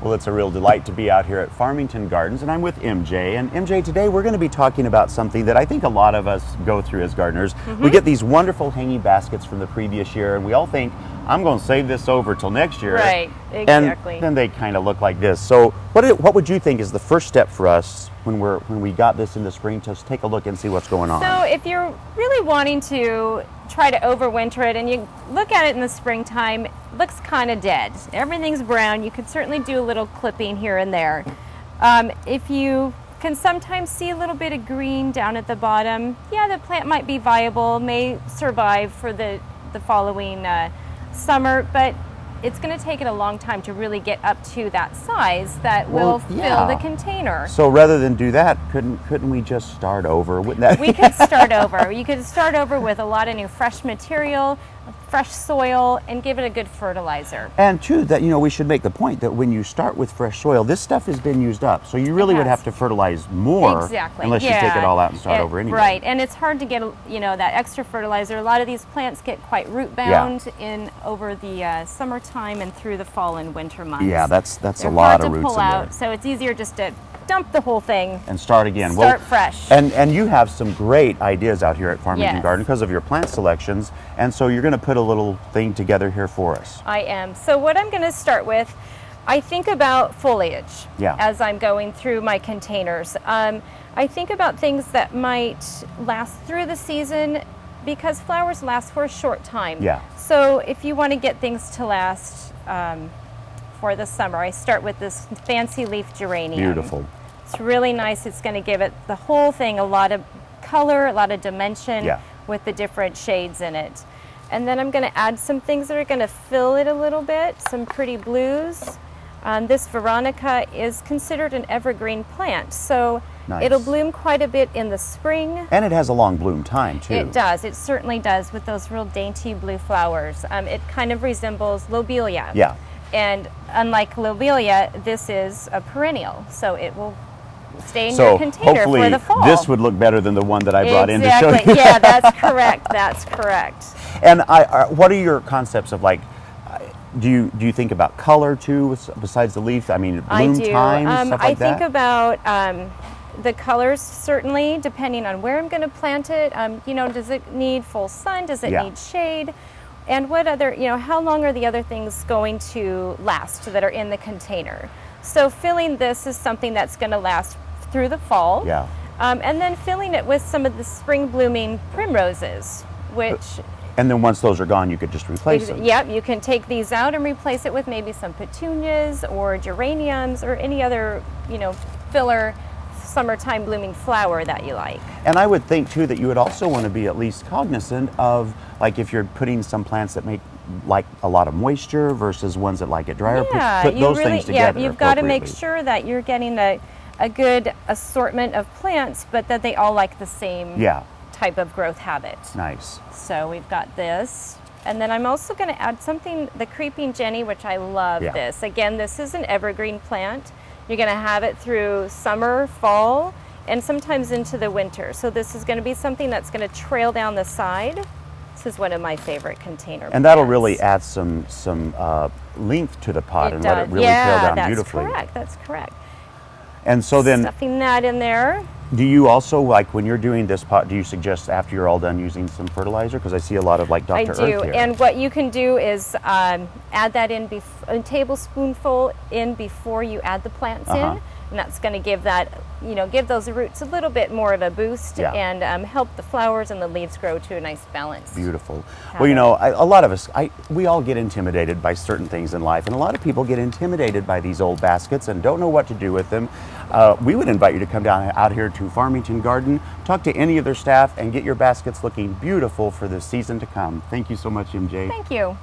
Well, it's a real delight to be out here at Farmington Gardens, and I'm with MJ. And MJ, today we're going to be talking about something that I think a lot of us go through as gardeners. We get these wonderful hanging baskets from the previous year, and we all think, I'm going to save this over till next year. Right, exactly. And then they kind of look like this. So what would you think is the first step for us when we got this in the spring to take a look and see what's going on? So if you're really wanting to try to overwinter it and you look at it in the springtime, it looks kind of dead. Everything's brown. You could certainly do a little clipping here and there. If you can sometimes see a little bit of green down at the bottom, yeah, the plant might be viable, may survive for the following summer, but it's going to take it a long time to really get up to that size that will fill the container. So rather than do that, couldn't we just start over? Wouldn't that? We could start over. You could start over with a lot of new fresh material, fresh soil, and give it a good fertilizer. And too, that we should make the point that when you start with fresh soil, this stuff has been used up, so you really would have to fertilize more, unless you take it all out and start over anyway. Right, and it's hard to get that extra fertilizer. A lot of these plants get quite root bound over the summertime and through the fall and winter months. Yeah, that's They're a lot hard of to roots pull in out, there. so it's easier just to dump the whole thing and start again. Start fresh. And you have some great ideas out here at Farmington Garden because of your plant selections, and so you're going to put a little thing together here for us. I am. So what I'm going to start with, I think about foliage as I'm going through my containers. I think about things that might last through the season because flowers last for a short time. Yeah. So if you want to get things to last for the summer, I start with this fancy leaf geranium. Beautiful. It's really nice. It's going to give it, the whole thing, a lot of color, a lot of dimension with the different shades in it. And then I'm going to add some things that are going to fill it a little bit, some pretty blues. This Veronica is considered an evergreen plant, so it'll bloom quite a bit in the spring. And it has a long bloom time, too. It does. It certainly does, with those real dainty blue flowers. It kind of resembles lobelia. Yeah. And unlike lobelia, this is a perennial, so it will stay in your container for the fall. Hopefully this would look better than the one that I brought in to show you. Yeah, that's correct. That's correct. And what are your concepts of, like, do you think about color too, besides the leaf? I mean, bloom time, stuff like that? I think about the colors, certainly, depending on where I'm going to plant it. Does it need full sun? Does it need shade? And what other, how long are the other things going to last that are in the container? So filling this is something that's going to last through the fall. Yeah. And then filling it with some of the spring blooming primroses, which... And then once those are gone, you could just replace them. Yep, you can take these out and replace it with maybe some petunias or geraniums or any other, filler summertime blooming flower that you like. And I would think too that you would also want to be at least cognizant of, like, if you're putting some plants that make like a lot of moisture versus ones that like it drier, put those things together. Yeah, you've got to make sure that you're getting a good assortment of plants, but that they all like the same type of growth habit. Nice. So we've got this. And then I'm also going to add something, the creeping Jenny, which I love this. Again, this is an evergreen plant. You're going to have it through summer, fall, and sometimes into the winter. So this is going to be something that's going to trail down the side. This is one of my favorite container plants. And that'll really add some length to the pot and let it really trail down beautifully. Yeah, that's correct. And so then... Stuffing that in there. Do you also, like, when you're doing this pot, do you suggest after you're all done using some fertilizer? Because I see a lot of, like, Dr. Earth here. And what you can do is add that in, a tablespoonful in before you add the plants in. And that's going to give that, give those roots a little bit more of a boost and help the flowers and the leaves grow to a nice balance. Beautiful. Well, a lot of us, we all get intimidated by certain things in life, and a lot of people get intimidated by these old baskets and don't know what to do with them. We would invite you to come down out here to Farmington Garden, talk to any of their staff, and get your baskets looking beautiful for the season to come. Thank you so much, MJ. Thank you.